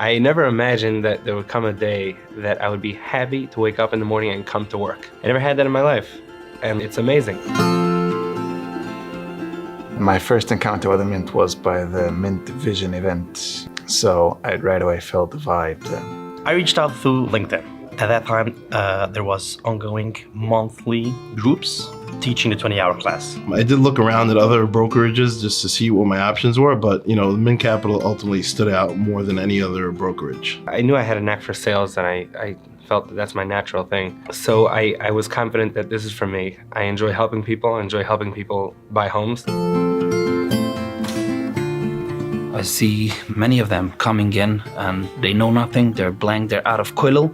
I never imagined that there would come a day that I would be happy to wake up in the morning and come to work. I never had that in my life, and it's amazing. My first encounter with the Mint was by the Mint Vision event, so I right away felt the vibe. I reached out through LinkedIn. At that time, there was ongoing monthly groups teaching the 20-hour class. I did look around at other brokerages just to see what my options were, but the Mint Capital ultimately stood out more than any other brokerage. I knew I had a knack for sales, and I felt that that's my natural thing. So I was confident that this is for me. I enjoy helping people. I enjoy helping people buy homes. I see many of them coming in and they know nothing, they're blank, they're out of kollel,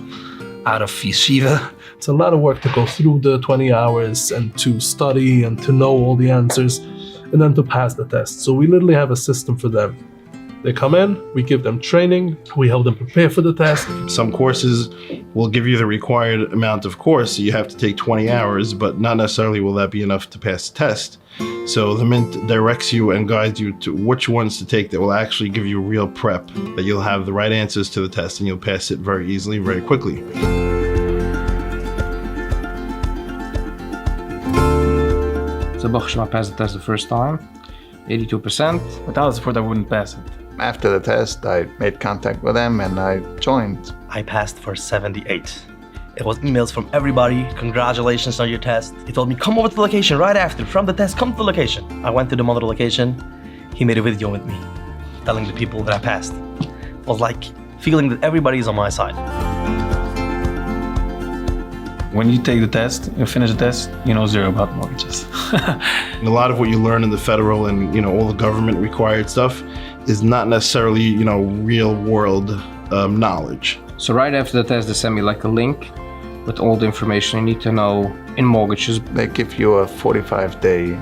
out of yeshiva. It's a lot of work to go through the 20 hours and to study and to know all the answers and then to pass the test. So we literally have a system for them. They come in, we give them training, we help them prepare for the test. Some courses will give you the required amount of course, so you have to take 20 hours, but not necessarily will that be enough to pass the test. So the Mint directs you and guides you to which ones to take that will actually give you real prep, that you'll have the right answers to the test and you'll pass it very easily, very quickly. So I passed the test the first time, 82%. Without support, I wouldn't pass it. After the test, I made contact with them and I joined. I passed for 78. It was emails from everybody, congratulations on your test. He told me, come over to the location right after, from the test, come to the location. I went to the mother location, he made a video with me, telling the people that I passed. It was like feeling that everybody is on my side. When you take the test, you finish the test, you know zero about mortgages. And a lot of what you learn in the federal and all the government required stuff is not necessarily real world knowledge. So right after the test, they send me like a link with all the information you need to know in mortgages. They give you a 45-day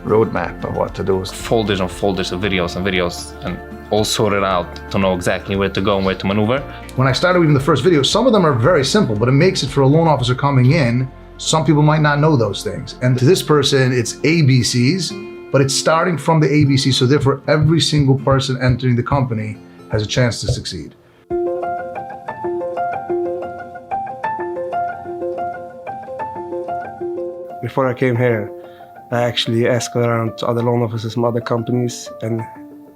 roadmap of what to do. Folders and folders of videos and videos and all sorted out to know exactly where to go and where to maneuver. When I started reading the first video, some of them are very simple, but it makes it for a loan officer coming in. Some people might not know those things. And to this person, it's ABCs, but it's starting from the ABC, so therefore every single person entering the company has a chance to succeed. Before I came here, I actually asked around to other loan officers from other companies, and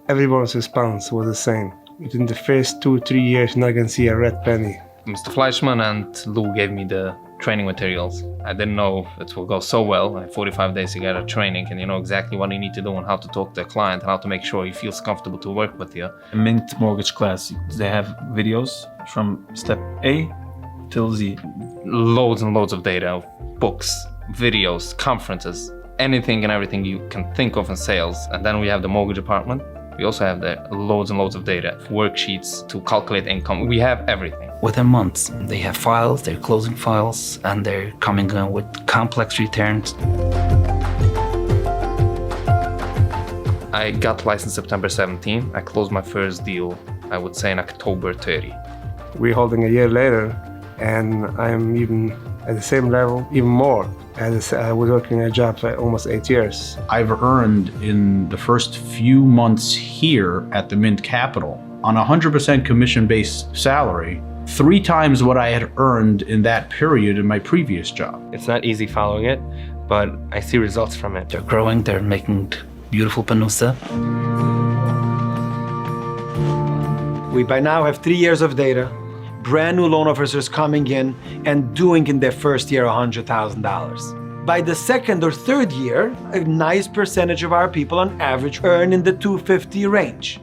everyone's response was the same. Within the first 2-3 years, you're not gonna see a red penny. Mr. Fleischman and Lou gave me the training materials. I didn't know it will go so well. I had 45 days to get a training and you know exactly what you need to do and how to talk to a client and how to make sure he feels comfortable to work with you. Mint mortgage class, they have videos from step A till Z. Loads and loads of data, books, videos, conferences, anything and everything you can think of in sales. And then we have the mortgage department. We also have the loads and loads of data, worksheets to calculate income. We have everything. Within months, they have files, they're closing files, and they're coming in with complex returns. I got licensed September 17. I closed my first deal, I would say in October 30. We're holding a year later, and I'm even at the same level, even more, as I was working a job for almost 8 years. I've earned in the first few months here at the Mint Capital on a 100% commission-based salary, 3 times what I had earned in that period in my previous job. It's not easy following it, but I see results from it. They're growing, they're making beautiful panusa. We by now have 3 years of data, brand new loan officers coming in and doing in their first year $100,000. By the second or third year, a nice percentage of our people on average earn in the 250 range.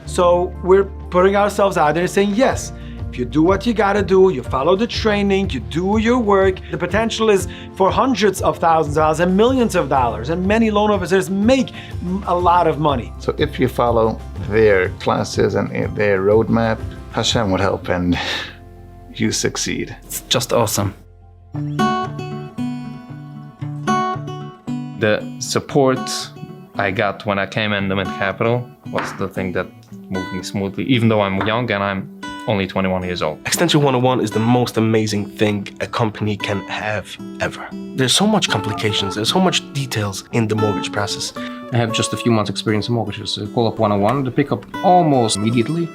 So we're putting ourselves out there and saying, yes, if you do what you gotta do, you follow the training, you do your work, the potential is for hundreds of thousands of dollars and millions of dollars, and many loan officers make a lot of money. So if you follow their classes and their roadmap, Hashem would help and you succeed. It's just awesome. The support I got when I came in the Mint Capital was the thing that moved me smoothly, even though I'm young and I'm only 21 years old. Extension 101 is the most amazing thing a company can have ever. There's so much complications, there's so much details in the mortgage process. I have just a few months experience in mortgages. So call up 101, they pick up almost immediately.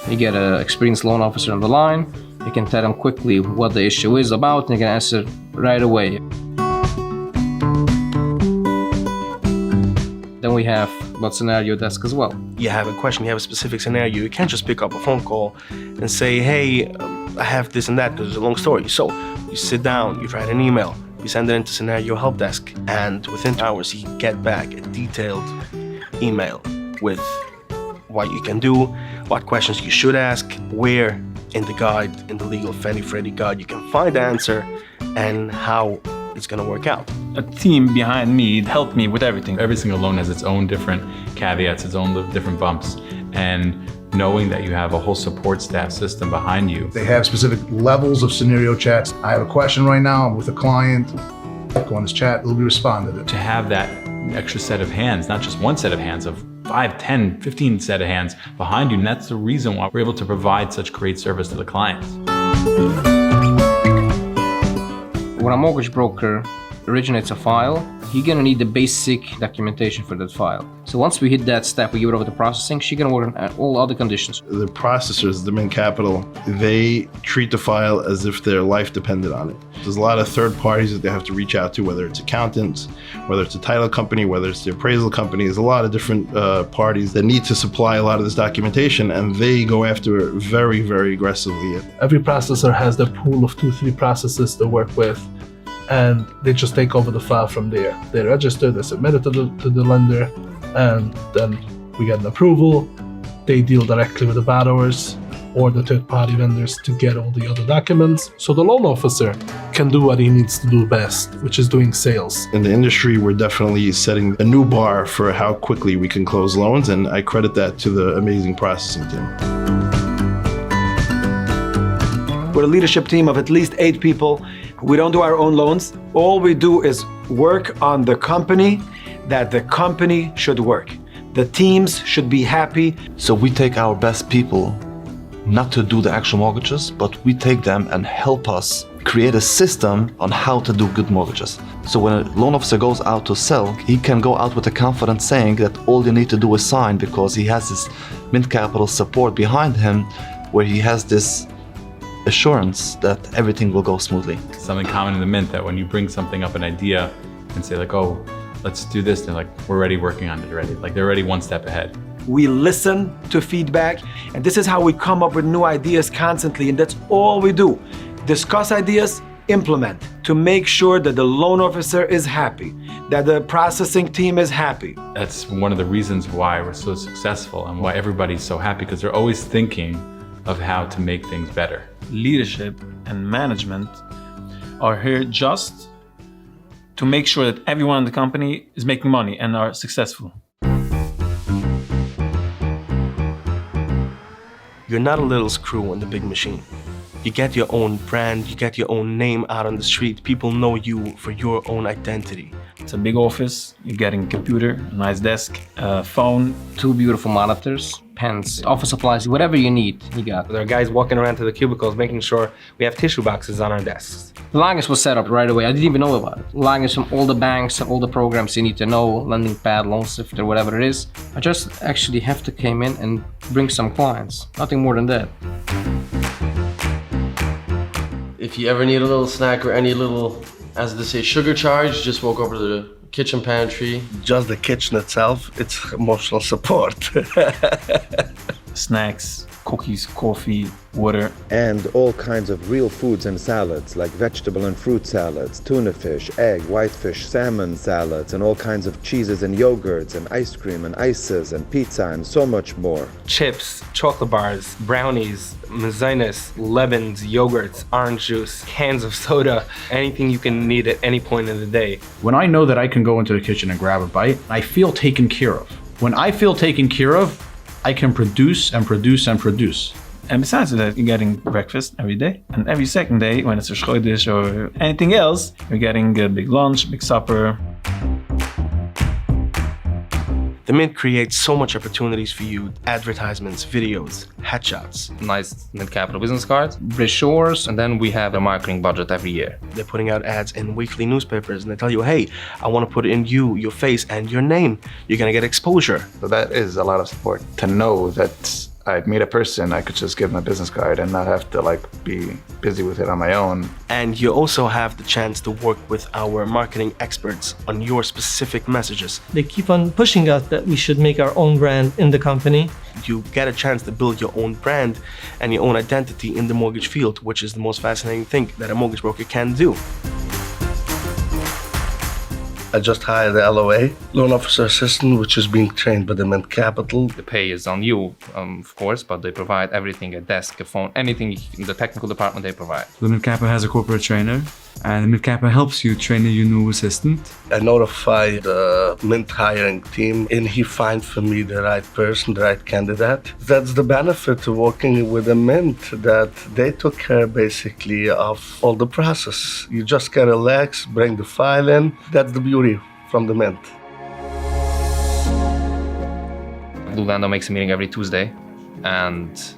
You get an experienced loan officer on the line. You can tell them quickly what the issue is about, and you can answer right away. Then we have about scenario desk as well. You have a question, you have a specific scenario, you can't just pick up a phone call and say, hey, I have this and that, because it's a long story. So you sit down, you write an email, you send it into scenario help desk, and within 2 hours you get back a detailed email with what you can do, what questions you should ask, where in the guide, in the legal Fannie Freddie guide, you can find the answer, and how it's gonna work out. A team behind me helped me with everything. Every single loan has its own different caveats, its own different bumps, and knowing that you have a whole support staff system behind you. They have specific levels of scenario chats. I have a question right now, I'm with a client, go on this chat, it'll be responded to. To have that extra set of hands, not just one set of hands, of 5, 10, 15 set of hands behind you, and that's the reason why we're able to provide such great service to the clients. When a mortgage broker originates a file, you're gonna need the basic documentation for that file. So once we hit that step, we give it over to processing, she's gonna work on all other conditions. The processors, the Mint Capital, they treat the file as if their life depended on it. There's a lot of third parties that they have to reach out to, whether it's accountants, whether it's a title company, whether it's the appraisal company. There's a lot of different parties that need to supply a lot of this documentation, and they go after it very, very aggressively. Every processor has their pool of 2-3 processes they work with, and they just take over the file from there. They register, they submit it to the lender, and then we get an approval. They deal directly with the borrowers or the third-party vendors to get all the other documents. So the loan officer can do what he needs to do best, which is doing sales. In the industry, we're definitely setting a new bar for how quickly we can close loans, and I credit that to the amazing processing team. We're a leadership team of at least 8 people. We don't do our own loans. All we do is work on the company that the company should work. The teams should be happy. So we take our best people not to do the actual mortgages, but we take them and help us create a system on how to do good mortgages. So when a loan officer goes out to sell, he can go out with the confidence saying that all you need to do is sign, because he has this Mint Capital support behind him, where he has this assurance that everything will go smoothly. Something common in the Mint, that when you bring something up, an idea, and say like, oh, let's do this, they're like, we're already working on it already. Like they're already one step ahead. We listen to feedback, and this is how we come up with new ideas constantly, and that's all we do. Discuss ideas, implement, to make sure that the loan officer is happy, that the processing team is happy. That's one of the reasons why we're so successful and why everybody's so happy, because they're always thinking of how to make things better. Leadership and management are here just to make sure that everyone in the company is making money and are successful. You're not a little screw in the big machine. You get your own brand, you get your own name out on the street. People know you for your own identity. It's a big office, you're getting a computer, a nice desk, a phone. 2 beautiful monitors, pens, office supplies, whatever you need, you got. There are guys walking around to the cubicles making sure we have tissue boxes on our desks. Longest was set up right away. I didn't even know about it. Longest from all the banks and all the programs you need to know, lending pad, loan sifter, whatever it is. I just actually have to come in and bring some clients. Nothing more than that. If you ever need a little snack or any little, as they say, sugar charge, just walk over to the kitchen pantry. Just the kitchen itself, it's emotional support. Snacks, cookies, coffee, water. And all kinds of real foods and salads, like vegetable and fruit salads, tuna fish, egg, whitefish, salmon salads, and all kinds of cheeses and yogurts, and ice cream and ices and pizza and so much more. Chips, chocolate bars, brownies, mazinas, lemons, yogurts, orange juice, cans of soda, anything you can need at any point in the day. When I know that I can go into the kitchen and grab a bite, I feel taken care of. When I feel taken care of, I can produce and produce and produce. And besides that, you're getting breakfast every day. And every second day, when it's a schooldish or anything else, you're getting a big lunch, big supper. The Mint creates so much opportunities for you. Advertisements, videos, headshots. Nice Mint Capital business cards, brochures, and then we have a marketing budget every year. They're putting out ads in weekly newspapers, and they tell you, hey, I want to put in you, your face, and your name. You're gonna get exposure. So that is a lot of support, to know that I'd meet a person, I could just give them a business card and not have to like be busy with it on my own. And you also have the chance to work with our marketing experts on your specific messages. They keep on pushing us that we should make our own brand in the company. You get a chance to build your own brand and your own identity in the mortgage field, which is the most fascinating thing that a mortgage broker can do. I just hired the LOA, loan officer assistant, which is being trained by the Mint Capital. The pay is on you, of course, but they provide everything, a desk, a phone, anything in the technical department they provide. The Mint Kappa has a corporate trainer, and the Mint Kappa helps you train your new assistant. I notify the Mint hiring team, and he finds for me the right person, the right candidate. That's the benefit of working with a Mint, that they took care basically of all the process. You just gotta relax, bring the file in. That's the beauty from the Mint. Lou Lando makes a meeting every Tuesday, and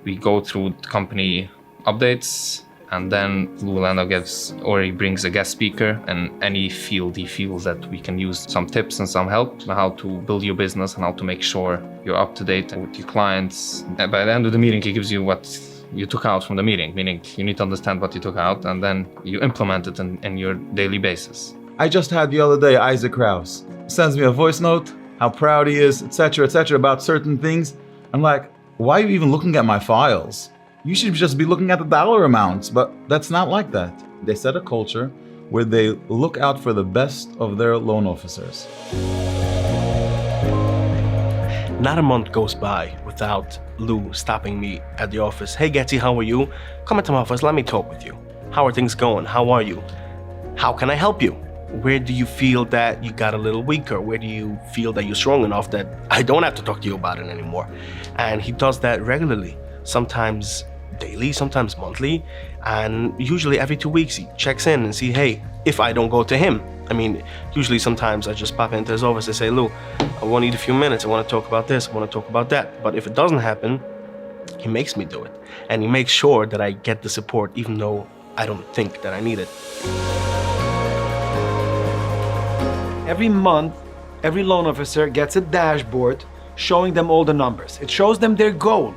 we go through the company updates, and then Lou Lando he brings a guest speaker in any field he feels that we can use some tips and some help on how to build your business and how to make sure you're up to date with your clients. And by the end of the meeting, he gives you what you took out from the meeting, meaning you need to understand what you took out, and then you implement it in your daily basis. I just had the other day Isaac Krause sends me a voice note, how proud he is, etc., about certain things. I'm like, why are you even looking at my files? You should just be looking at the dollar amounts, but that's not like that. They set a culture where they look out for the best of their loan officers. Not a month goes by without Lou stopping me at the office. Hey Getty, how are you? Come into my office, let me talk with you. How are things going? How are you? How can I help you? Where do you feel that you got a little weaker? Where do you feel that you're strong enough that I don't have to talk to you about it anymore? And he does that regularly, sometimes daily, sometimes monthly, and usually every 2 weeks he checks in and see, hey, if I don't go to him. I mean, usually sometimes I just pop into his office and say, Lou, I want to need a few minutes. I want to talk about this. I want to talk about that. But if it doesn't happen, he makes me do it. And he makes sure that I get the support, even though I don't think that I need it. Every month, every loan officer gets a dashboard showing them all the numbers. It shows them their goal,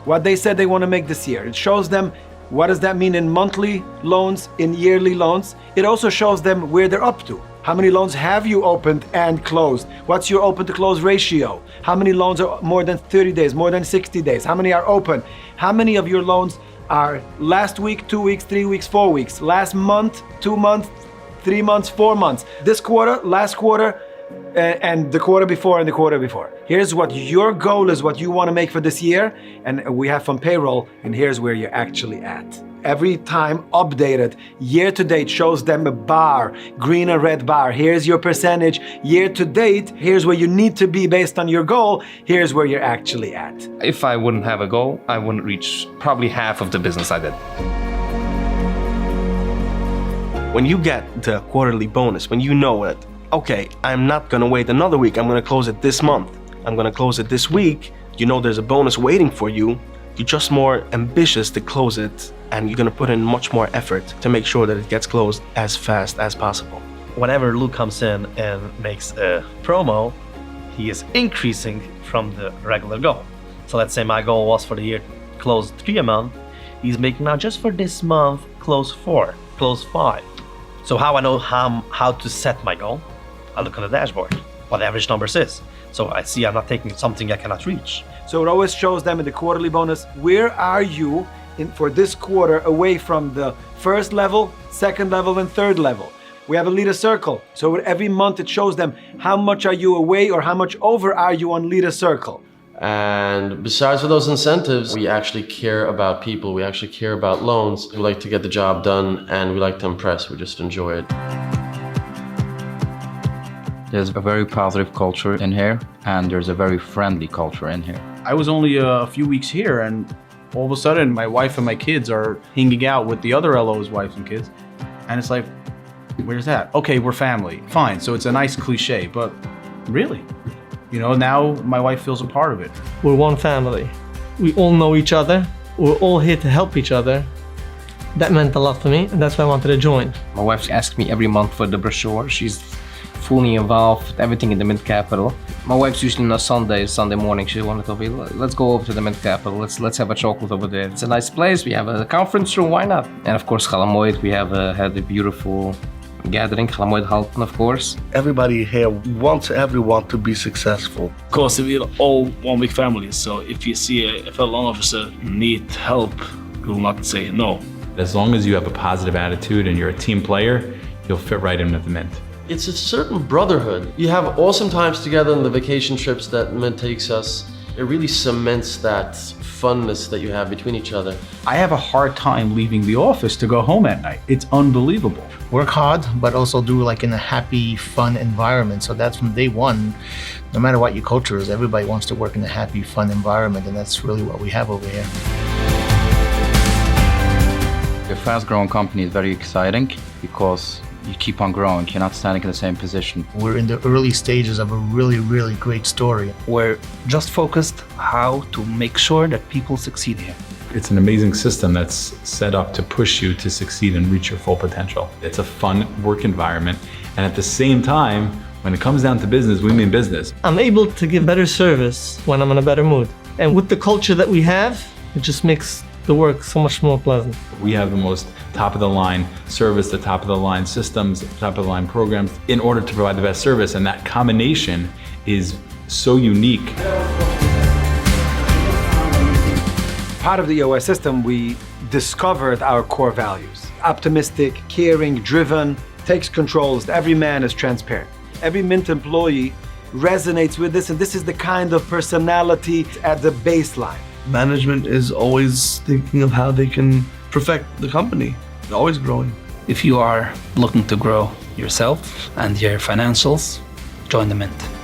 what they said they want to make this year. It shows them what does that mean in monthly loans, in yearly loans. It also shows them where they're up to. How many loans have you opened and closed? What's your open to close ratio? How many loans are more than 30 days, more than 60 days? How many are open? How many of your loans are last week, 2 weeks, 3 weeks, 4 weeks, last month, 2 months, 3 months, 4 months, this quarter, last quarter, and the quarter before and the quarter before. Here's what your goal is, what you want to make for this year, and we have from payroll, and here's where you're actually at. Every time updated, year to date shows them a bar, green or red bar. Here's your percentage. Year to date, here's where you need to be based on your goal. Here's where you're actually at. If I wouldn't have a goal, I wouldn't reach probably half of the business I did. When you get the quarterly bonus, when you know that, okay, I'm not gonna wait another week, I'm gonna close it this month, I'm gonna close it this week, you know there's a bonus waiting for you, you're just more ambitious to close it, and you're gonna put in much more effort to make sure that it gets closed as fast as possible. Whenever Lou comes in and makes a promo, he is increasing from the regular goal. So let's say my goal was for the year close 3 a month, he's making now just for this month, close 4, close 5. So how I know how to set my goal? I look on the dashboard, what the average numbers is. So I see I'm not taking something I cannot reach. So it always shows them in the quarterly bonus, where are you for this quarter away from the first level, second level, and third level. We have a leader circle. So every month it shows them how much are you away or how much over are you on leader circle. And besides for those incentives, we actually care about people. We actually care about loans. We like to get the job done and we like to impress. We just enjoy it. There's a very positive culture in here and there's a very friendly culture in here. I was only a few weeks here and all of a sudden my wife and my kids are hanging out with the other LO's wives and kids. And it's like, where's that? Okay, we're family. Fine, so it's a nice cliche, but really? You know, now my wife feels a part of it. We're one family. We all know each other. We're all here to help each other. That meant a lot for me, and that's why I wanted to join. My wife asks me every month for the brochure. She's fully involved with everything in the Mint Capital. My wife's usually on a Sunday morning. She wanted to be, let's go over to the Mint Capital. Let's have a chocolate over there. It's a nice place. We have a conference room. Why not? And of course, Chalamoid. We have had a beautiful gathering. Chalamoid Halton, of course. Everybody here wants everyone to be successful. Of course, we're all one big family. So if you see a fellow loan officer need help, you will not say no. As long as you have a positive attitude and you're a team player, you'll fit right in with the Mint. It's a certain brotherhood. You have awesome times together on the vacation trips that Mint takes us. It really cements that funness that you have between each other. I have a hard time leaving the office to go home at night. It's unbelievable. Work hard, but also do like in a happy, fun environment. So that's from day one, no matter what your culture is, everybody wants to work in a happy, fun environment, and that's really what we have over here. A fast-growing company is very exciting because you keep on growing. You're not standing in the same position. We're in the early stages of a really, really great story. We're just focused how to make sure that people succeed here. It's an amazing system that's set up to push you to succeed and reach your full potential. It's a fun work environment, and at the same time, when it comes down to business, we mean business. I'm able to give better service when I'm in a better mood. And with the culture that we have, it just makes the work so much more pleasant. We have the most top-of-the-line service, the top-of-the-line systems, top-of-the-line programs in order to provide the best service, and that combination is so unique. Part of the EOS system, we discovered our core values. Optimistic, caring, driven, takes controls. Every man is transparent. Every Mint employee resonates with this, and this is the kind of personality at the baseline. Management is always thinking of how they can perfect the company, always growing. If you are looking to grow yourself and your financials, join the Mint.